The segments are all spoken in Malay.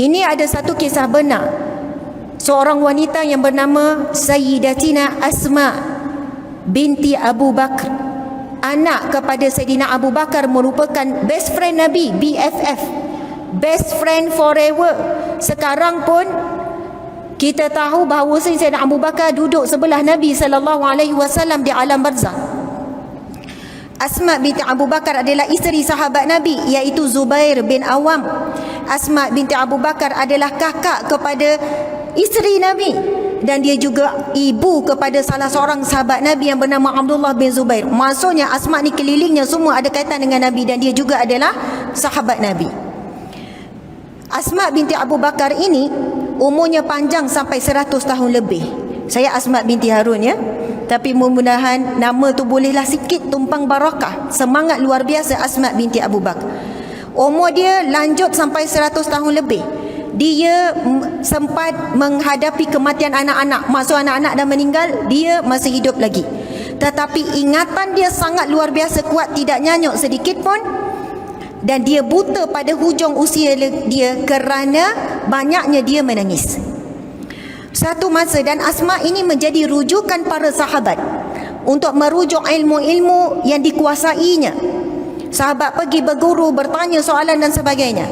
Ini ada satu kisah benar. Seorang wanita yang bernama Sayyidatina Asma binti Abu Bakar, anak kepada Sayyidina Abu Bakar, merupakan best friend Nabi, BFF, best friend forever. Sekarang pun kita tahu bahawa Sayyidina Abu Bakar duduk sebelah Nabi SAW di alam barzakh. Asma binti Abu Bakar adalah isteri sahabat Nabi, iaitu Zubair bin Awam. Asma binti Abu Bakar adalah kakak kepada isteri Nabi, dan dia juga ibu kepada salah seorang sahabat Nabi yang bernama Abdullah bin Zubair. Maksudnya Asma ni kelilingnya semua ada kaitan dengan Nabi, dan dia juga adalah sahabat Nabi. Asma binti Abu Bakar ini umurnya panjang sampai 100 tahun lebih. Saya Asma binti Harun ya. Tapi mudah-mudahan nama tu bolehlah sikit tumpang barakah. Semangat luar biasa Asma binti Abu Bakar. Umur dia lanjut sampai 100 tahun lebih. Dia sempat menghadapi kematian anak-anak. Maksud anak-anak dah meninggal, dia masih hidup lagi. Tetapi ingatan dia sangat luar biasa kuat, tidak nyanyuk sedikit pun. Dan dia buta pada hujung usia dia kerana banyaknya dia menangis. Satu masa, dan Asma ini menjadi rujukan para sahabat untuk merujuk ilmu-ilmu yang dikuasainya. Sahabat pergi berguru, bertanya soalan dan sebagainya.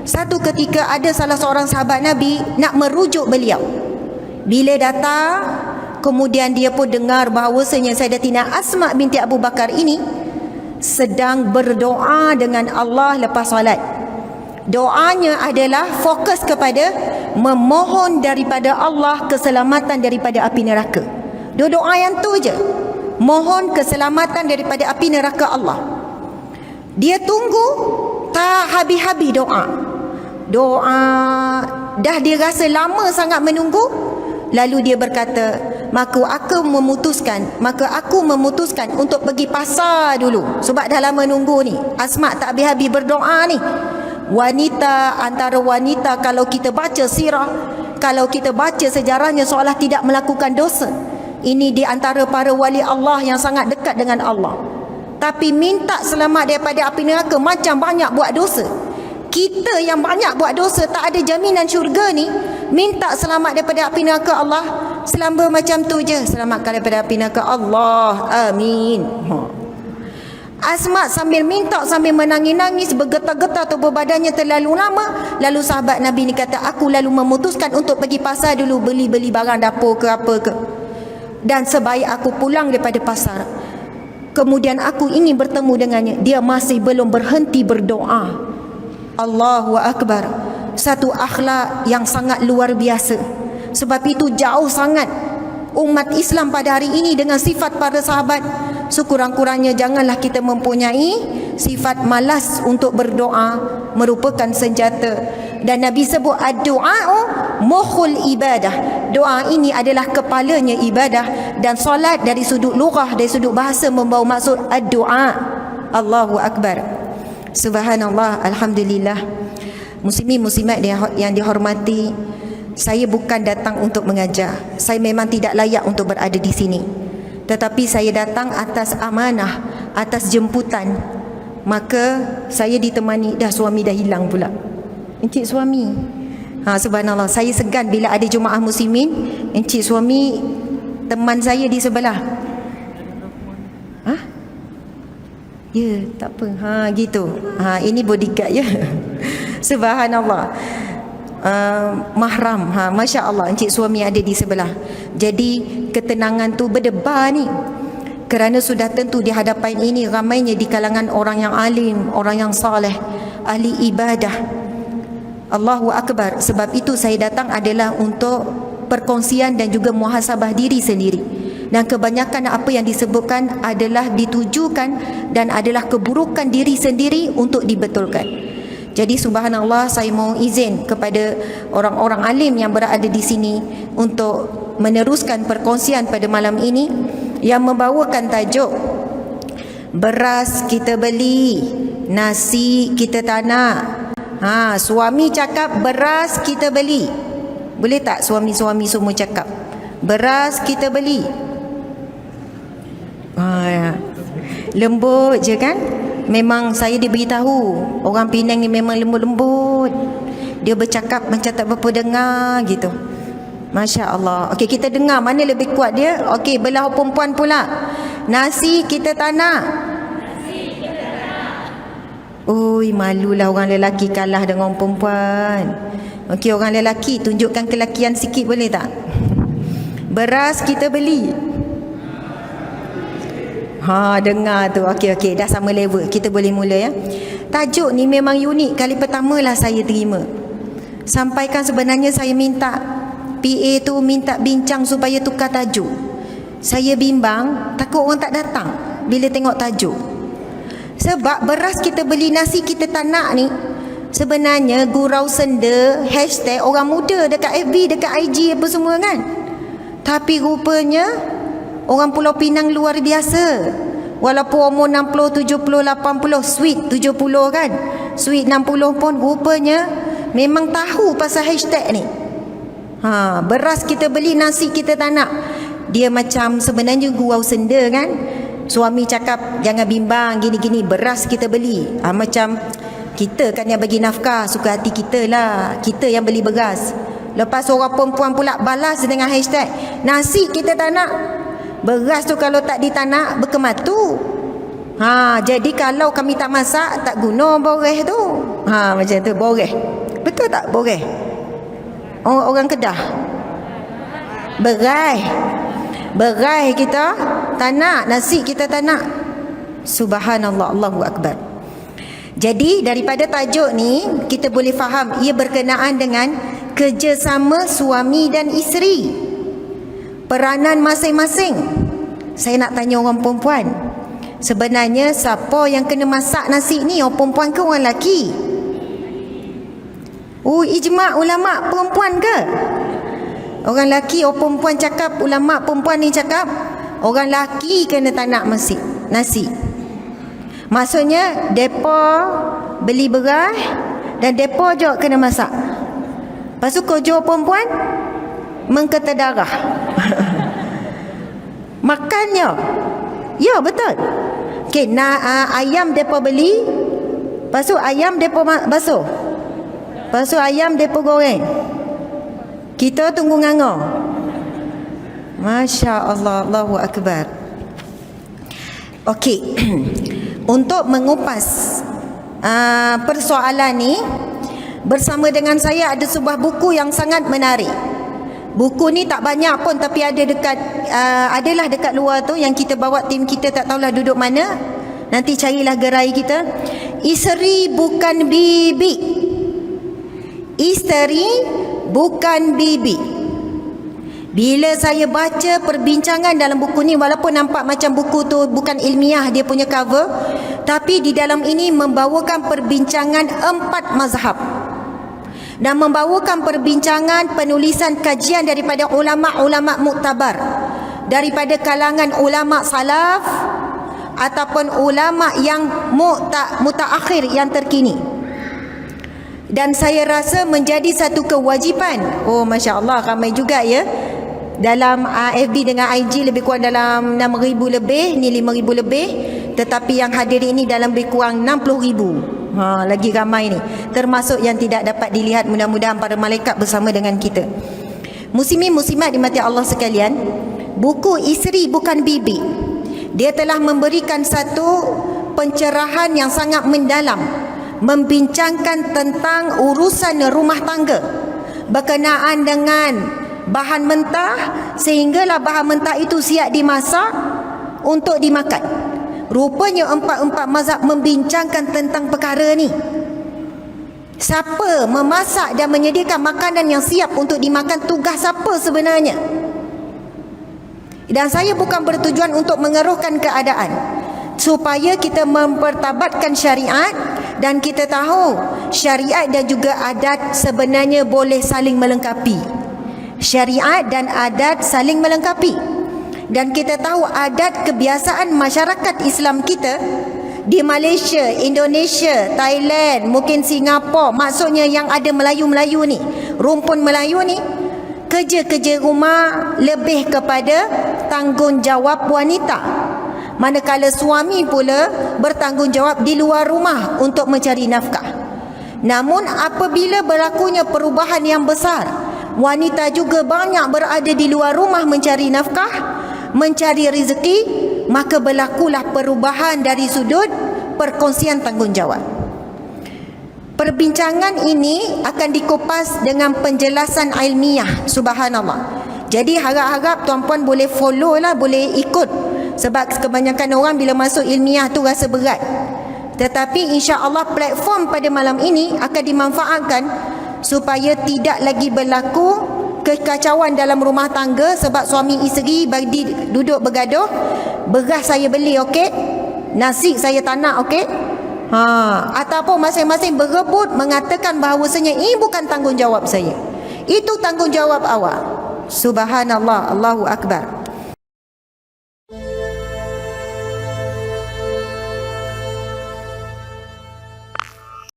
Satu ketika ada salah seorang sahabat Nabi nak merujuk beliau. Bila datang, kemudian dia pun dengar bahawasanya Sayyidatina Asma binti Abu Bakar ini sedang berdoa dengan Allah lepas solat. Doanya adalah fokus kepada memohon daripada Allah keselamatan daripada api neraka. Doa yang tu je, mohon keselamatan daripada api neraka Allah. Dia tunggu tak habis-habis doa. Dah dia rasa lama sangat menunggu. Lalu dia berkata, maka aku memutuskan untuk pergi pasar dulu, sebab dah lama nunggu ni. Asma tak habis-habis berdoa ni. Antara wanita, kalau kita baca sirah, kalau kita baca sejarahnya, seolah tidak melakukan dosa. Ini di antara para wali Allah yang sangat dekat dengan Allah, tapi minta selamat daripada api neraka, macam banyak buat dosa. Kita yang banyak buat dosa, tak ada jaminan syurga ni, minta selamat daripada api neraka Allah, selamba macam tu je, selamatkan daripada api neraka Allah, amin. Asma sambil minta, sambil menangis-nangis, bergetar-getar tubuh badannya terlalu lama. Lalu sahabat Nabi ni kata, aku lalu memutuskan untuk pergi pasar dulu, beli-beli barang dapur ke apa ke. Dan sebaik aku pulang daripada pasar, kemudian aku ingin bertemu dengannya, dia masih belum berhenti berdoa. Allahu Akbar. Satu akhlak yang sangat luar biasa. Sebab itu jauh sangat umat Islam pada hari ini dengan sifat para sahabat. Sekurang-kurangnya janganlah kita mempunyai sifat malas untuk berdoa, merupakan senjata. Dan Nabi sebut ad-du'a'u mukhul ibadah. Doa ini adalah kepalanya ibadah. Dan solat dari sudut lughah, dari sudut bahasa, membawa maksud ad-du'a. Allahu Akbar. Subhanallah, alhamdulillah. Muslimin muslimat yang dihormati, saya bukan datang untuk mengajar. Saya memang tidak layak untuk berada di sini. Tetapi saya datang atas amanah, atas jemputan. Maka saya ditemani, suami dah hilang pula. Encik suami. Subhanallah, saya segan bila ada jemaah muslimin, encik suami teman saya di sebelah. Ya, tak apa. Gitu. Ini bodyguard ya. Subhanallah. Mahram. Masya Allah, encik suami ada di sebelah. Jadi ketenangan tu berdebar ni, kerana sudah tentu di hadapan ini ramainya di kalangan orang yang alim, orang yang saleh, ahli ibadah. Allahu Akbar. Sebab itu saya datang adalah untuk perkongsian dan juga muhasabah diri sendiri. Dan kebanyakan apa yang disebutkan adalah ditujukan dan adalah keburukan diri sendiri untuk dibetulkan. Jadi subhanallah, saya mau izin kepada orang-orang alim yang berada di sini untuk meneruskan perkongsian pada malam ini yang membawakan tajuk beras kita beli, nasi kita tak nak. Suami cakap beras kita beli. Boleh tak suami-suami semua cakap beras kita beli? Lembut je kan? Memang saya diberitahu orang Penang ni memang lembut-lembut. dia bercakap macam tak berapa dengar gitu. Masya Allah. Okey, kita dengar mana lebih kuat dia. Okey, belah perempuan pula. Nasi kita tak nak. Ui, malulah orang lelaki kalah dengan orang perempuan. Okey, orang lelaki tunjukkan kelakian sikit boleh tak? Beras kita beli. Ha, dengar tu. Okey, dah sama level. Kita boleh mula ya. Tajuk ni memang unik. Kali pertama lah saya terima. Sampaikan sebenarnya saya minta PA tu minta bincang supaya tukar tajuk. Saya bimbang takut orang tak datang bila tengok tajuk. Sebab beras kita beli, nasi kita tak nak ni sebenarnya gurau senda hashtag orang muda dekat FB, dekat IG apa semua kan. Tapi rupanya orang Pulau Pinang luar biasa. Walaupun umur 60, 70, 80, sweet 70 kan, sweet 60 pun rupanya memang tahu pasal hashtag ni. Ha, beras kita beli, nasi kita tak nak. Dia macam sebenarnya gurau senda kan. Suami cakap jangan bimbang gini-gini, beras kita beli. Ha, macam kita kan yang bagi nafkah, suka hati kita lah, kita yang beli beras. Lepas orang perempuan pula balas dengan hashtag nasi kita tak nak. Beras tu kalau tak ditanak berkematu. Ha, jadi kalau kami tak masak tak guna boreh tu. Ha, macam tu boreh. Betul tak boreh? Orang Kedah. Berai kita tak nak, nasi kita tak nak. Subhanallah, Allahu Akbar. Jadi daripada tajuk ni kita boleh faham ia berkenaan dengan kerjasama suami dan isteri, peranan masing-masing. Saya nak tanya orang perempuan, sebenarnya siapa yang kena masak nasi ni, orang perempuan ke orang lelaki? Ijma' ulama' perempuan ke? Orang lelaki, orang perempuan cakap, ulama' perempuan ni cakap orang lelaki kena tak nak nasi. Maksudnya depa beli beras dan depa je kena masak. Lepas tu kerja perempuan mengkata darah. Makannya. Ya, betul. Okey, ayam depa beli, lepas tu ayam depa basuh. Lepas tu ayam depa goreng. Kita tunggu nganga. Masya Allah, Allahu Akbar. Okey. Untuk mengupas persoalan ni, bersama dengan saya ada sebuah buku yang sangat menarik. Buku ni tak banyak pun, tapi ada adalah dekat luar tu yang kita bawa, tim kita tak tahulah duduk mana. Nanti carilah gerai kita. Isteri bukan bibi. Isteri bukan bibi. Bila saya baca perbincangan dalam buku ni, walaupun nampak macam buku tu bukan ilmiah dia punya cover, tapi di dalam ini membawakan perbincangan 4 mazhab dan membawakan perbincangan penulisan kajian daripada ulama-ulama muktabar, daripada kalangan ulama salaf ataupun ulama yang mutaakhir yang terkini. Dan saya rasa menjadi satu kewajipan. Oh, Masya Allah, ramai juga ya. Dalam FB dengan IG lebih kurang dalam 6,000 lebih, ni 5,000 lebih. Tetapi yang hadir ini dalam lebih kurang 60,000. Lagi ramai ni. Termasuk yang tidak dapat dilihat, mudah-mudahan para malaikat bersama dengan kita. Muslimin muslimat dimati Allah sekalian, buku Isteri Bukan Bibi, dia telah memberikan satu pencerahan yang sangat mendalam, membincangkan tentang urusan rumah tangga berkenaan dengan bahan mentah, sehinggalah bahan mentah itu siap dimasak untuk dimakan. Rupanya 4 mazhab membincangkan tentang perkara ni. Siapa memasak dan menyediakan makanan yang siap untuk dimakan, tugas siapa sebenarnya? Dan saya bukan bertujuan untuk mengeruhkan keadaan, supaya kita mempertabatkan syariat. Dan kita tahu syariat dan juga adat sebenarnya boleh saling melengkapi. Syariat dan adat saling melengkapi. Dan kita tahu adat kebiasaan masyarakat Islam kita di Malaysia, Indonesia, Thailand, mungkin Singapura, maksudnya yang ada Melayu-Melayu ni, rumpun Melayu ni, kerja-kerja rumah lebih kepada tanggungjawab wanita. Manakala suami pula bertanggungjawab di luar rumah untuk mencari nafkah. Namun apabila berlakunya perubahan yang besar, wanita juga banyak berada di luar rumah mencari nafkah, mencari rezeki, maka berlakulah perubahan dari sudut perkongsian tanggungjawab. Perbincangan ini akan dikupas dengan penjelasan ilmiah. Subhanallah. Jadi harap-harap tuan-puan boleh follow lah, boleh ikut. Sebab kebanyakan orang bila masuk ilmiah tu rasa berat. Tetapi insya-Allah platform pada malam ini akan dimanfaatkan supaya tidak lagi berlaku kekacauan dalam rumah tangga sebab suami isteri bagi duduk bergaduh. Beras saya beli okey, nasi saya tak nak okey. Ataupun masing-masing berebut mengatakan bahawasanya ini bukan tanggungjawab saya, itu tanggungjawab awak. Subhanallah, Allahu Akbar.